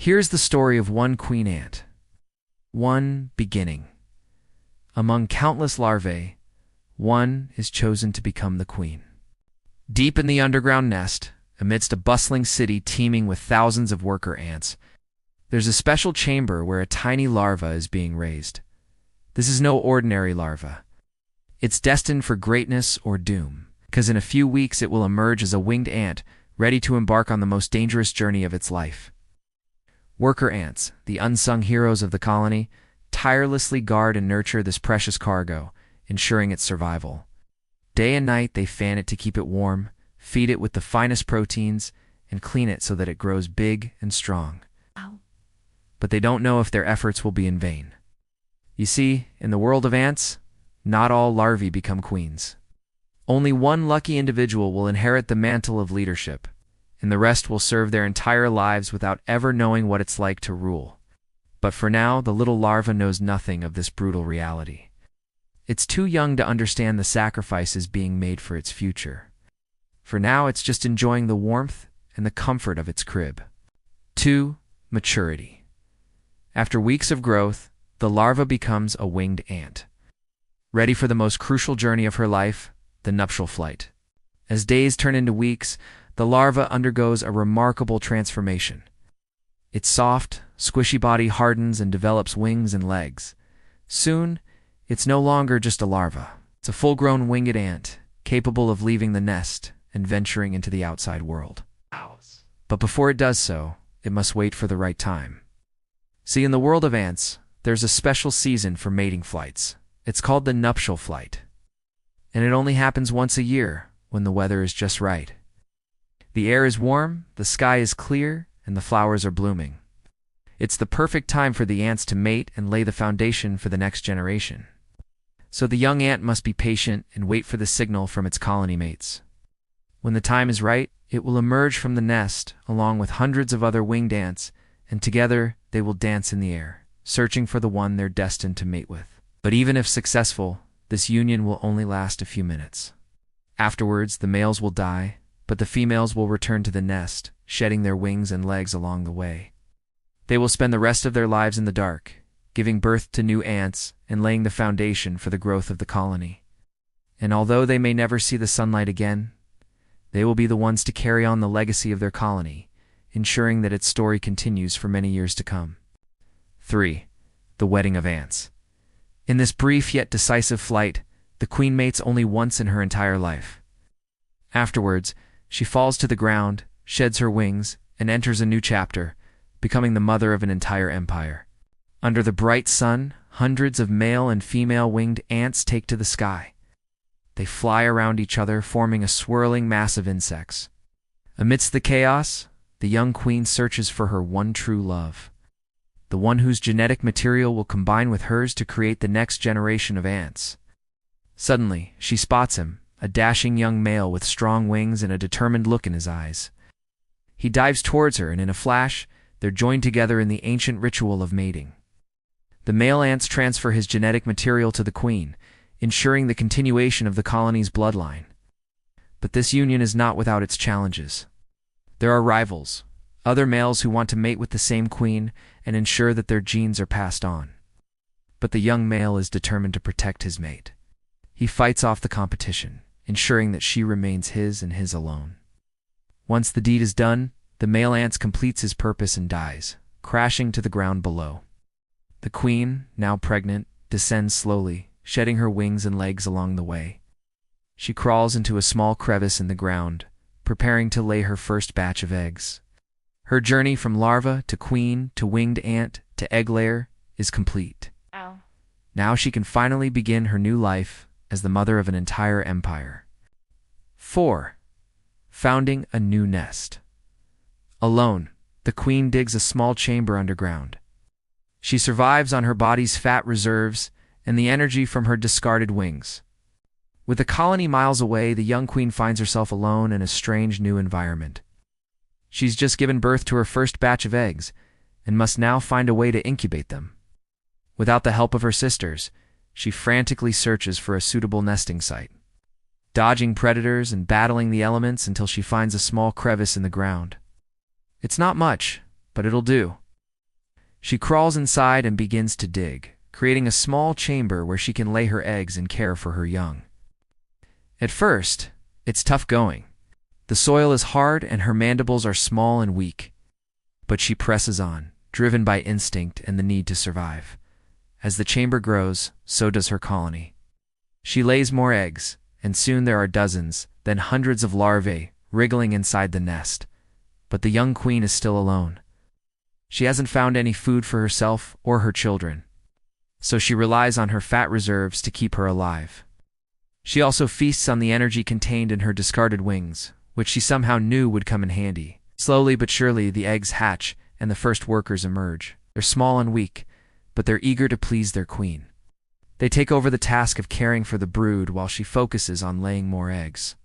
Here's the story of one queen ant. One beginning. Among countless larvae, one is chosen to become the queen. Deep in the underground nest, amidst a bustling city teeming with thousands of worker ants, there's a special chamber where a tiny larva is being raised. This is no ordinary larva. It's destined for greatness or doom, because in a few weeks it will emerge as a winged ant, ready to embark on the most dangerous journey of its life. Worker ants, the unsung heroes of the colony, tirelessly guard and nurture this precious cargo, ensuring its survival. Day and night they fan it to keep it warm, feed it with the finest proteins, and clean it so that it grows big and strong. But they don't know if their efforts will be in vain. You see, in the world of ants, not all larvae become queens. Only one lucky individual will inherit the mantle of leadership, and the rest will serve their entire lives without ever knowing what it's like to rule. But for now, the little larva knows nothing of this brutal reality. It's too young to understand the sacrifices being made for its future. For now, it's just enjoying the warmth and the comfort of its crib. 2. Maturity. After weeks of growth, the larva becomes a winged ant, ready for the most crucial journey of her life, the nuptial flight. As days turn into weeks, the larva undergoes a remarkable transformation. Its soft, squishy body hardens and develops wings and legs. Soon, it's no longer just a larva. It's a full-grown winged ant, capable of leaving the nest and venturing into the outside world. But before it does so, it must wait for the right time. See, in the world of ants, there's a special season for mating flights. It's called the nuptial flight. And it only happens once a year, when the weather is just right. The air is warm, the sky is clear, and the flowers are blooming. It's the perfect time for the ants to mate and lay the foundation for the next generation. So the young ant must be patient and wait for the signal from its colony mates. When the time is right, it will emerge from the nest along with hundreds of other winged ants, and together they will dance in the air, searching for the one they're destined to mate with. But even if successful, this union will only last a few minutes. Afterwards, the males will die, but the females will return to the nest, shedding their wings and legs along the way. They will spend the rest of their lives in the dark, giving birth to new ants and laying the foundation for the growth of the colony. And although they may never see the sunlight again, they will be the ones to carry on the legacy of their colony, ensuring that its story continues for many years to come. 3. The wedding of ants. In this brief yet decisive flight, the queen mates only once in her entire life. Afterwards, she falls to the ground, sheds her wings, and enters a new chapter, becoming the mother of an entire empire. Under the bright sun, hundreds of male and female winged ants take to the sky. They fly around each other, forming a swirling mass of insects. Amidst the chaos, the young queen searches for her one true love, the one whose genetic material will combine with hers to create the next generation of ants. Suddenly, she spots him, a dashing young male with strong wings and a determined look in his eyes. He dives towards her, and in a flash, they're joined together in the ancient ritual of mating. The male ants transfer his genetic material to the queen, ensuring the continuation of the colony's bloodline. But this union is not without its challenges. There are rivals, other males who want to mate with the same queen and ensure that their genes are passed on. But the young male is determined to protect his mate. He fights off the competition, ensuring that she remains his and his alone. Once the deed is done, the male ant completes his purpose and dies, crashing to the ground below. The queen, now pregnant, descends slowly, shedding her wings and legs along the way. She crawls into a small crevice in the ground, preparing to lay her first batch of eggs. Her journey from larva to queen to winged ant to egg layer is complete. Now she can finally begin her new life as the mother of an entire empire. 4. Founding a new nest. Alone, the queen digs a small chamber underground. She survives on her body's fat reserves and the energy from her discarded wings. With the colony miles away, the young queen finds herself alone in a strange new environment. She's just given birth to her first batch of eggs and must now find a way to incubate them. Without the help of her sisters, she frantically searches for a suitable nesting site, dodging predators and battling the elements until she finds a small crevice in the ground. It's not much, but it'll do. She crawls inside and begins to dig, creating a small chamber where she can lay her eggs and care for her young. At first, it's tough going. The soil is hard and her mandibles are small and weak. But she presses on, driven by instinct and the need to survive. As the chamber grows, so does her colony. She lays more eggs, and soon there are dozens, then hundreds of larvae wriggling inside the nest. But the young queen is still alone. She hasn't found any food for herself or her children, so she relies on her fat reserves to keep her alive. She also feasts on the energy contained in her discarded wings, which she somehow knew would come in handy. Slowly but surely, the eggs hatch and the first workers emerge. They're small and weak, but they're eager to please their queen. They take over the task of caring for the brood while she focuses on laying more eggs.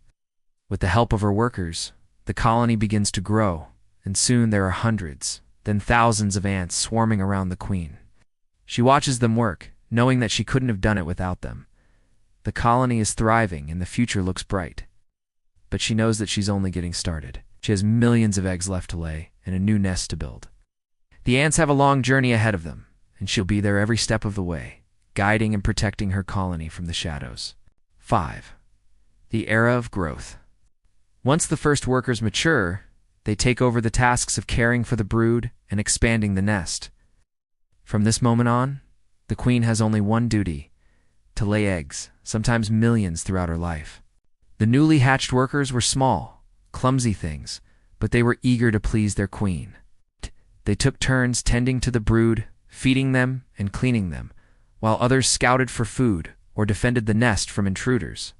With the help of her workers, the colony begins to grow, and soon there are hundreds, then thousands of ants swarming around the queen. She watches them work, knowing that she couldn't have done it without them. The colony is thriving and the future looks bright. But she knows that she's only getting started. She has millions of eggs left to lay and a new nest to build. The ants have a long journey ahead of them, and she'll be there every step of the way, guiding and protecting her colony from the shadows. 5. The era of growth. Once the first workers mature, they take over the tasks of caring for the brood and expanding the nest. From this moment on, the queen has only one duty: to lay eggs, sometimes millions throughout her life. The newly hatched workers were small, clumsy things, but they were eager to please their queen. They took turns tending to the brood, feeding them and cleaning them, while others scouted for food or defended the nest from intruders.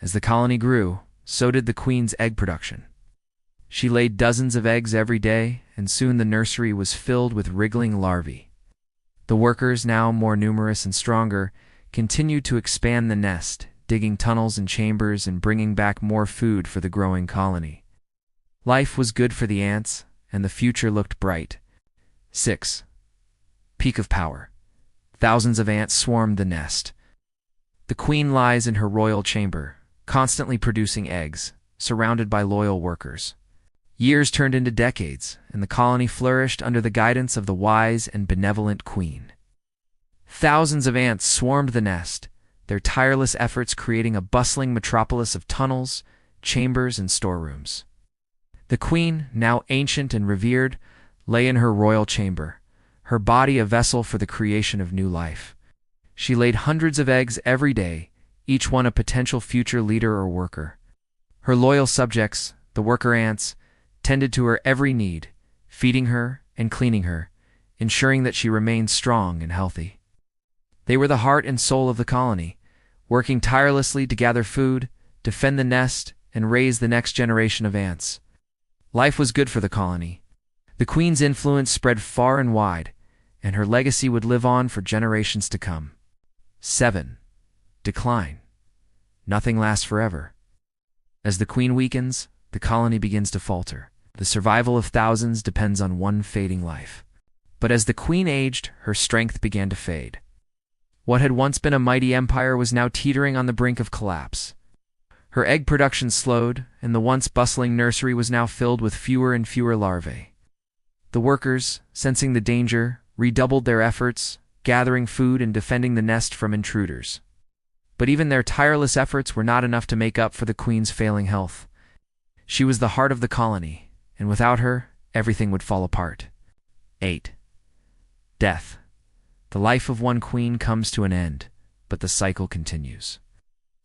As the colony grew, so did the queen's egg production. She laid dozens of eggs every day, and soon the nursery was filled with wriggling larvae. The workers, now more numerous and stronger, continued to expand the nest, digging tunnels and chambers and bringing back more food for the growing colony. Life was good for the ants, and the future looked bright. 6. Peak of power. Thousands of ants swarmed the nest. The queen lies in her royal chamber, constantly producing eggs, surrounded by loyal workers. Years turned into decades, and the colony flourished under the guidance of the wise and benevolent queen. Thousands of ants swarmed the nest, their tireless efforts creating a bustling metropolis of tunnels, chambers, and storerooms. The queen, now ancient and revered, lay in her royal chamber, her body a vessel for the creation of new life. She laid hundreds of eggs every day, each one a potential future leader or worker. Her loyal subjects, the worker ants, tended to her every need, feeding her and cleaning her, ensuring that she remained strong and healthy. They were the heart and soul of the colony, working tirelessly to gather food, defend the nest, and raise the next generation of ants. Life was good for the colony. The queen's influence spread far and wide, and her legacy would live on for generations to come. 7. Decline. Nothing lasts forever. As the queen weakens, the colony begins to falter. The survival of thousands depends on one fading life. But as the queen aged, her strength began to fade. What had once been a mighty empire was now teetering on the brink of collapse. Her egg production slowed, and the once bustling nursery was now filled with fewer and fewer larvae. The workers, sensing the danger, redoubled their efforts, gathering food and defending the nest from intruders. But even their tireless efforts were not enough to make up for the queen's failing health. She was the heart of the colony, and without her, everything would fall apart. 8. Death. The life of one queen comes to an end, but the cycle continues.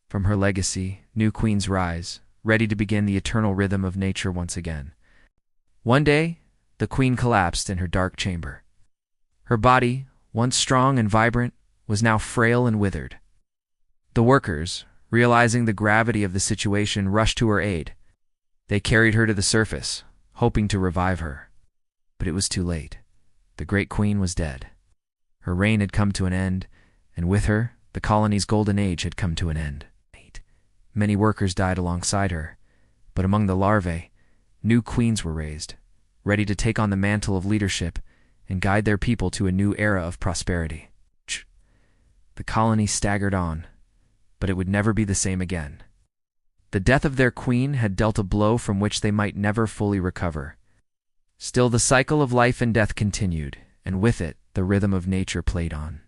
From her legacy, new queens rise, ready to begin the eternal rhythm of nature once again. One day, the queen collapsed in her dark chamber. Her body, once strong and vibrant, was now frail and withered. The workers, realizing the gravity of the situation, rushed to her aid. They carried her to the surface, hoping to revive her. But it was too late. The great queen was dead. Her reign had come to an end, and with her, the colony's golden age had come to an end. Many workers died alongside her, but among the larvae, new queens were raised, ready to take on the mantle of leadership and guide their people to a new era of prosperity. The colony staggered on, but it would never be the same again. The death of their queen had dealt a blow from which they might never fully recover. Still the cycle of life and death continued, and with it, the rhythm of nature played on.